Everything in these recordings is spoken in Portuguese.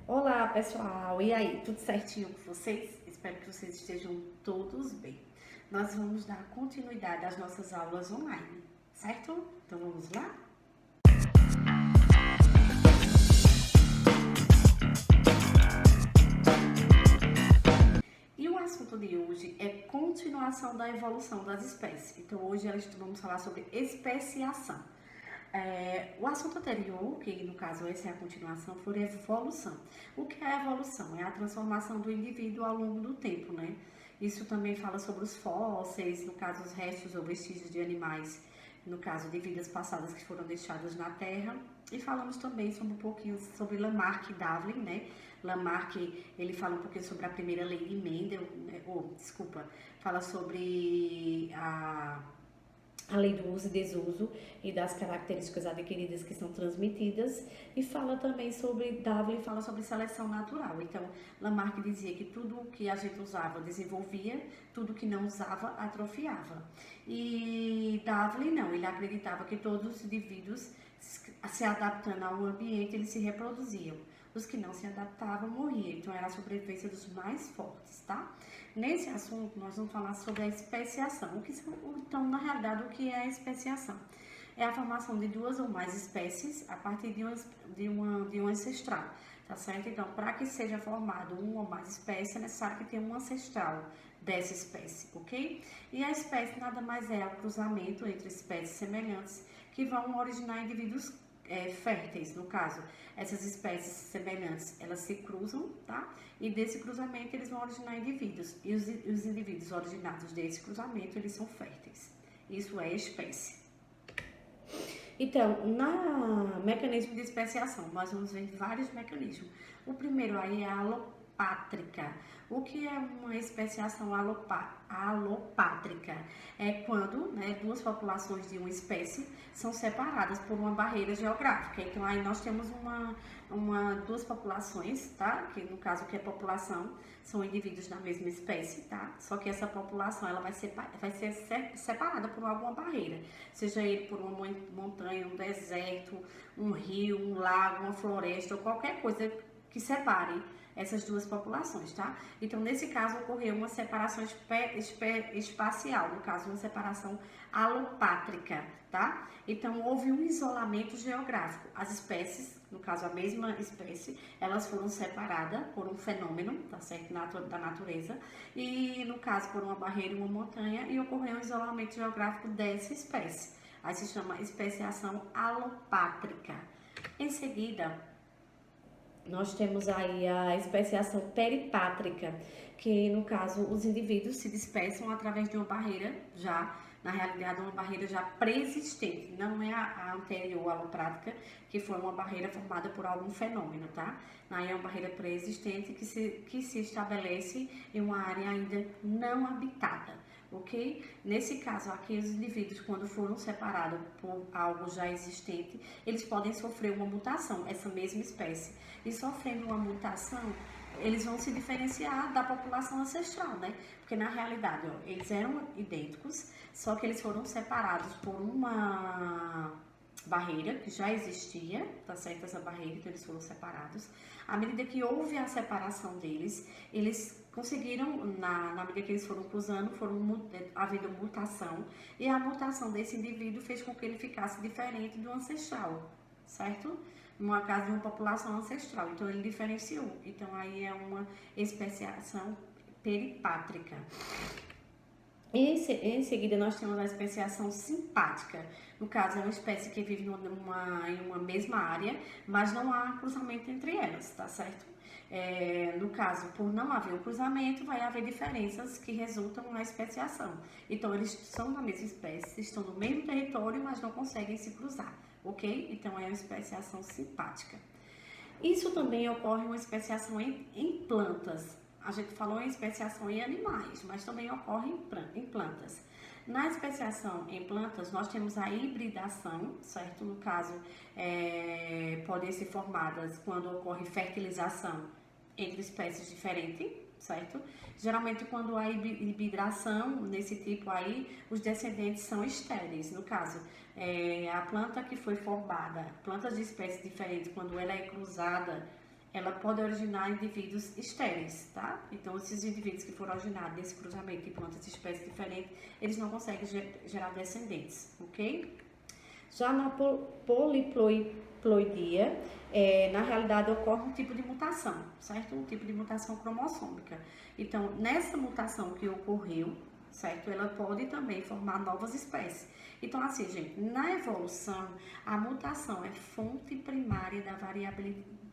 Olá pessoal, e aí, tudo certinho com vocês? Espero que vocês estejam todos bem. Nós vamos dar continuidade às nossas aulas online, certo? Então vamos lá? E o assunto de hoje é continuação da evolução das espécies. Então hoje vamos falar sobre especiação. O assunto anterior, que no caso essa é a continuação, foi evolução. O que é a evolução? É a transformação do indivíduo ao longo do tempo, né? Isso também fala sobre os fósseis, no caso os restos ou vestígios de animais, no caso de vidas passadas que foram deixadas na Terra. E falamos também sobre um pouquinho sobre Lamarck e Darwin, né? Lamarck, ele fala um pouquinho sobre a primeira lei de Mendel, né? Fala sobre a lei do uso e desuso e das características adquiridas que são transmitidas, e fala também sobre, Darwin fala sobre seleção natural. Então, Lamarck dizia que tudo que a gente usava desenvolvia, tudo que não usava atrofiava. E Darwin não, ele acreditava que todos os indivíduos se adaptando ao ambiente, eles se reproduziam. Os que não se adaptavam morriam. Então, era a sobrevivência dos mais fortes, tá? Nesse assunto, nós vamos falar sobre a especiação. Então, na realidade, o que é a especiação? É a formação de duas ou mais espécies a partir de um ancestral, tá certo? Então, para que seja formado uma ou mais espécies, é necessário que tenha um ancestral dessa espécie, ok? E a espécie nada mais é o cruzamento entre espécies semelhantes que vão originar indivíduos férteis, no caso, essas espécies semelhantes, elas se cruzam, tá? E desse cruzamento eles vão originar indivíduos, e os indivíduos originados desse cruzamento, eles são férteis. Isso é espécie. Então, na mecanismo de especiação, nós vamos ver vários mecanismos. O primeiro aí é a alopátrica. O que é uma especiação alopátrica? É quando, né, duas populações de uma espécie são separadas por uma barreira geográfica. Então, aí nós temos duas populações, tá? Que no caso, que é população, são indivíduos da mesma espécie, tá? Só que essa população, ela vai ser separada por alguma barreira. Seja ele por uma montanha, um deserto, um rio, um lago, uma floresta, ou qualquer coisa que separe essas duas populações, tá? Então, nesse caso, ocorreu uma separação espacial, no caso, uma separação alopátrica, tá? Então, houve um isolamento geográfico. As espécies, no caso, a mesma espécie, elas foram separadas por um fenômeno, tá certo? Da natureza, e, no caso, por uma barreira e uma montanha, e ocorreu um isolamento geográfico dessa espécie. Aí se chama especiação alopátrica. Em seguida, nós temos aí a especiação peripátrica, que no caso os indivíduos se dispersam através de uma barreira na realidade, uma barreira já pré-existente, não é a anterior alopátrica, que foi uma barreira formada por algum fenômeno, tá? Aí é uma barreira pré-existente que se estabelece em uma área ainda não habitada, ok? Nesse caso aqui, os indivíduos, quando foram separados por algo já existente, eles podem sofrer uma mutação, essa mesma espécie. E sofrendo uma mutação, eles vão se diferenciar da população ancestral, né? Porque na realidade, ó, eles eram idênticos, só que eles foram separados por uma barreira que já existia, tá certo? Essa barreira, então eles foram separados. À medida que houve a separação deles, eles conseguiram, na medida que eles foram cruzando, havendo mutação, e a mutação desse indivíduo fez com que ele ficasse diferente do ancestral, certo? No caso de uma população ancestral, então ele diferenciou. Então aí é uma especiação peripátrica. Em seguida, nós temos a especiação simpática. No caso, é uma espécie que vive em uma mesma área, mas não há cruzamento entre elas, tá certo? No caso, por não haver o cruzamento, vai haver diferenças que resultam na especiação. Então, eles são da mesma espécie, estão no mesmo território, mas não conseguem se cruzar, ok? Então, é uma especiação simpática. Isso também ocorre uma especiação em plantas. A gente falou em especiação em animais, mas também ocorre em plantas. Na especiação em plantas, nós temos a hibridação, certo? No caso, podem ser formadas quando ocorre fertilização entre espécies diferentes, certo? Geralmente, quando há hibridação nesse tipo aí, os descendentes são estéreis. No caso, a planta que foi formada, plantas de espécies diferentes, quando ela é cruzada, ela pode originar indivíduos estéreis, tá? Então, esses indivíduos que foram originados desse cruzamento de plantas de espécies diferentes, eles não conseguem gerar descendentes, ok? Já na poliploidia, na realidade ocorre um tipo de mutação, certo? Um tipo de mutação cromossômica. Então, nessa mutação que ocorreu, certo? Ela pode também formar novas espécies. Então, assim, gente, na evolução, a mutação é fonte primária da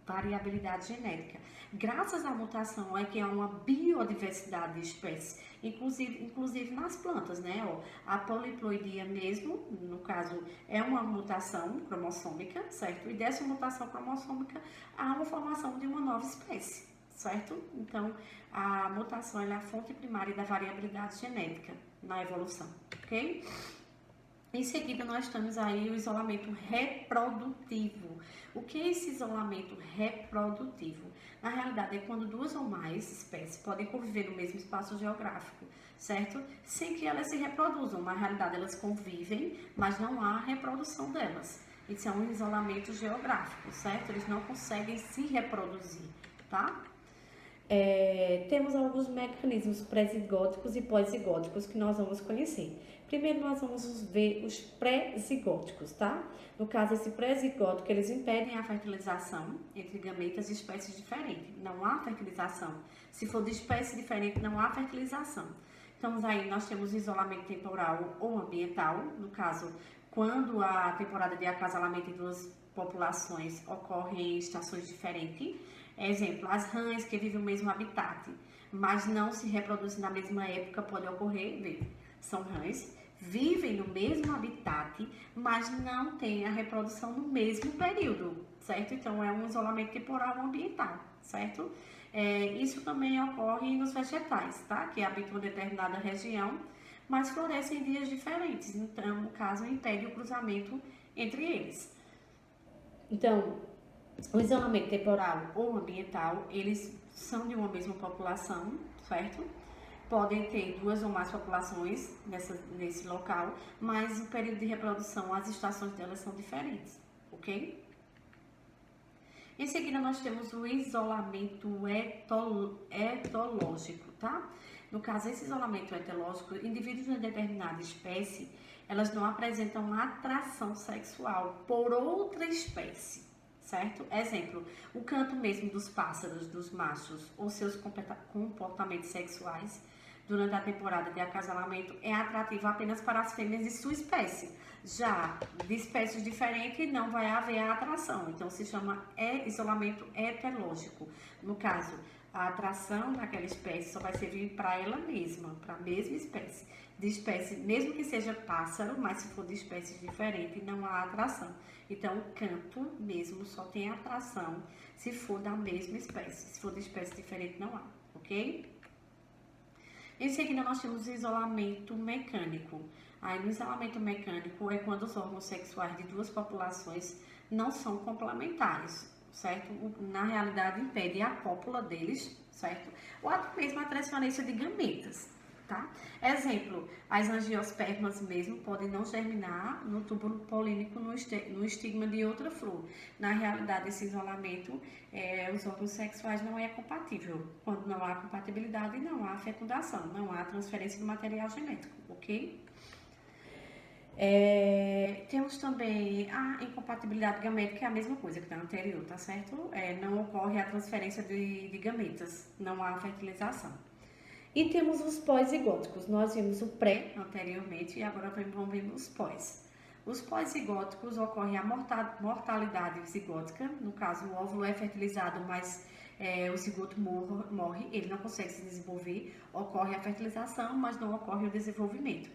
variabilidade genética. Graças à mutação é que há uma biodiversidade de espécies, inclusive nas plantas, né? Ó, a poliploidia mesmo, no caso, é uma mutação cromossômica, certo? E dessa mutação cromossômica há uma formação de uma nova espécie, certo? Então, a mutação é a fonte primária da variabilidade genética na evolução, ok? Em seguida, nós temos aí o isolamento reprodutivo. O que é esse isolamento reprodutivo? Na realidade, é quando duas ou mais espécies podem conviver no mesmo espaço geográfico, certo? Sem que elas se reproduzam. Na realidade, elas convivem, mas não há reprodução delas. Isso é um isolamento geográfico, certo? Eles não conseguem se reproduzir, tá? Temos alguns mecanismos pré-zigóticos e pós-zigóticos que nós vamos conhecer. Primeiro, nós vamos ver os pré-zigóticos, tá? No caso, esse pré-zigótico, eles impedem a fertilização entre gametas de espécies diferentes. Não há fertilização. Se for de espécie diferente, não há fertilização. Então, aí nós temos isolamento temporal ou ambiental. No caso, quando a temporada de acasalamento em duas populações ocorre em estações diferentes. Exemplo, as rãs que vivem no mesmo habitat, mas não se reproduzem na mesma época, pode ocorrer, são rãs, vivem no mesmo habitat, mas não têm a reprodução no mesmo período, certo? Então, é um isolamento temporal ambiental, certo? Isso também ocorre nos vegetais, tá? Que habitam determinada região, mas florescem em dias diferentes, então, no caso, impede o cruzamento entre eles. Então, o isolamento temporal ou ambiental, eles são de uma mesma população, certo? Podem ter duas ou mais populações nesse local, mas o período de reprodução, as estações delas são diferentes, ok? Em seguida, nós temos o isolamento etológico, tá? No caso, esse isolamento etológico, indivíduos de determinada espécie, elas não apresentam atração sexual por outra espécie, certo? Exemplo, o canto mesmo dos pássaros, dos machos, ou seus comportamentos sexuais durante a temporada de acasalamento é atrativo apenas para as fêmeas de sua espécie. Já de espécies diferentes não vai haver a atração, então se chama isolamento etológico. No caso, a atração daquela espécie só vai servir para ela mesma, para a mesma espécie. De espécie, mesmo que seja pássaro, mas se for de espécies diferentes, não há atração. Então, o canto mesmo só tem atração se for da mesma espécie. Se for de espécie diferente, não há, ok? Em seguida, nós temos o isolamento mecânico. Aí, no isolamento mecânico é quando os órgãos sexuais de duas populações não são complementares, certo? Na realidade, impede a cópula deles, certo? Ou até mesmo a transferência de gametas, tá? Exemplo, as angiospermas mesmo podem não germinar no túbulo polínico no estigma de outra flor. Na realidade, esse isolamento, os órgãos sexuais não é compatível. Quando não há compatibilidade, não há fecundação, não há transferência de material genético, ok? Temos também a incompatibilidade gamética, que é a mesma coisa que está anterior, tá certo? Não ocorre a transferência de gametas, não há fertilização. E temos os pós-zigóticos. Nós vimos o pré anteriormente e agora vamos ver os pós. Os pós-zigóticos ocorre a mortalidade zigótica, no caso o óvulo é fertilizado, mas o zigoto morre, ele não consegue se desenvolver, ocorre a fertilização, mas não ocorre o desenvolvimento.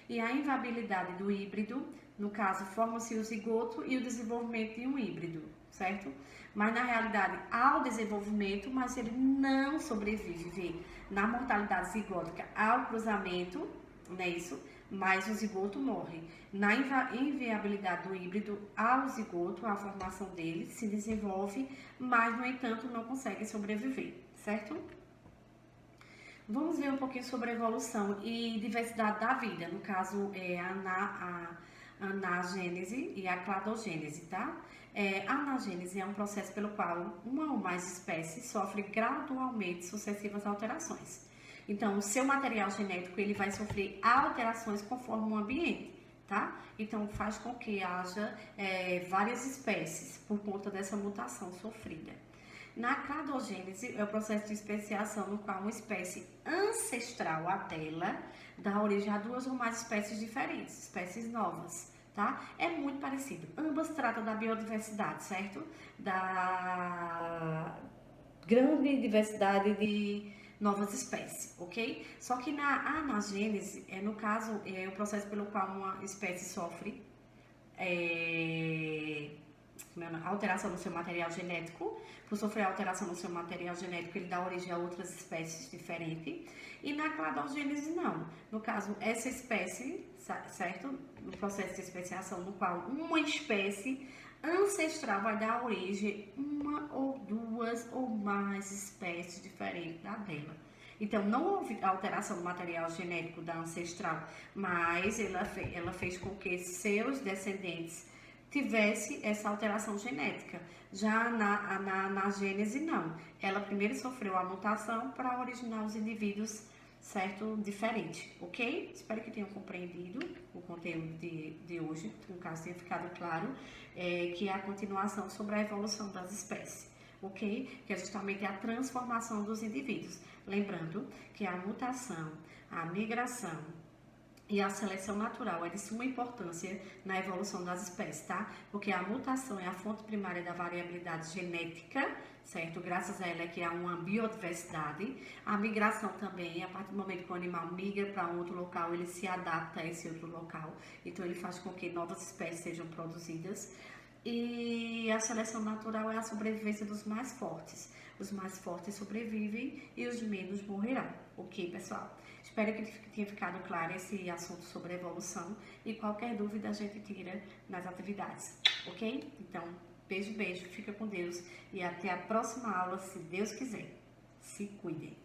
E a inviabilidade do híbrido, no caso, forma-se o zigoto e o desenvolvimento de um híbrido, certo? Mas na realidade há o desenvolvimento, mas ele não sobrevive na mortalidade zigótica ao cruzamento, não é isso? Mas o zigoto morre. Na inviabilidade do híbrido ao zigoto, a formação dele se desenvolve, mas no entanto não consegue sobreviver, certo? Vamos ver um pouquinho sobre a evolução e diversidade da vida. No caso, anagênese e a cladogênese, tá? A anagênese é um processo pelo qual uma ou mais espécies sofrem gradualmente sucessivas alterações. Então, o seu material genético ele vai sofrer alterações conforme o ambiente, tá? Então, faz com que haja várias espécies por conta dessa mutação sofrida. Na cladogênese é o processo de especiação no qual uma espécie ancestral a dela dá origem a duas ou mais espécies diferentes, espécies novas, tá? É muito parecido. Ambas tratam da biodiversidade, certo? Da grande diversidade de novas espécies, ok? Só que na anagênese, no caso, é o processo pelo qual uma espécie sofre alteração no seu material genético. Por sofrer alteração no seu material genético, ele dá origem a outras espécies diferentes. E na cladogênese, não. No caso, essa espécie, certo? No processo de especiação, no qual uma espécie ancestral vai dar origem a uma ou duas ou mais espécies diferentes da dela. Então, não houve alteração no material genético da ancestral, mas ela fez com que seus descendentes tivesse essa alteração genética. Já na gênese, não. Ela primeiro sofreu a mutação para originar os indivíduos, certo? Diferente, ok? Espero que tenham compreendido o conteúdo de hoje, no caso tenha ficado claro, que é a continuação sobre a evolução das espécies, ok? Que é justamente a transformação dos indivíduos. Lembrando que a mutação, a migração e a seleção natural é de suma importância na evolução das espécies, tá? Porque a mutação é a fonte primária da variabilidade genética, certo? Graças a ela é que há uma biodiversidade. A migração também, a partir do momento que o animal migra para um outro local, ele se adapta a esse outro local. Então, ele faz com que novas espécies sejam produzidas. E a seleção natural é a sobrevivência dos mais fortes. Os mais fortes sobrevivem e os menos morrerão. Ok, pessoal? Espero que tenha ficado claro esse assunto sobre evolução e qualquer dúvida a gente tira nas atividades, ok? Então, beijo, fica com Deus e até a próxima aula, se Deus quiser. Se cuidem!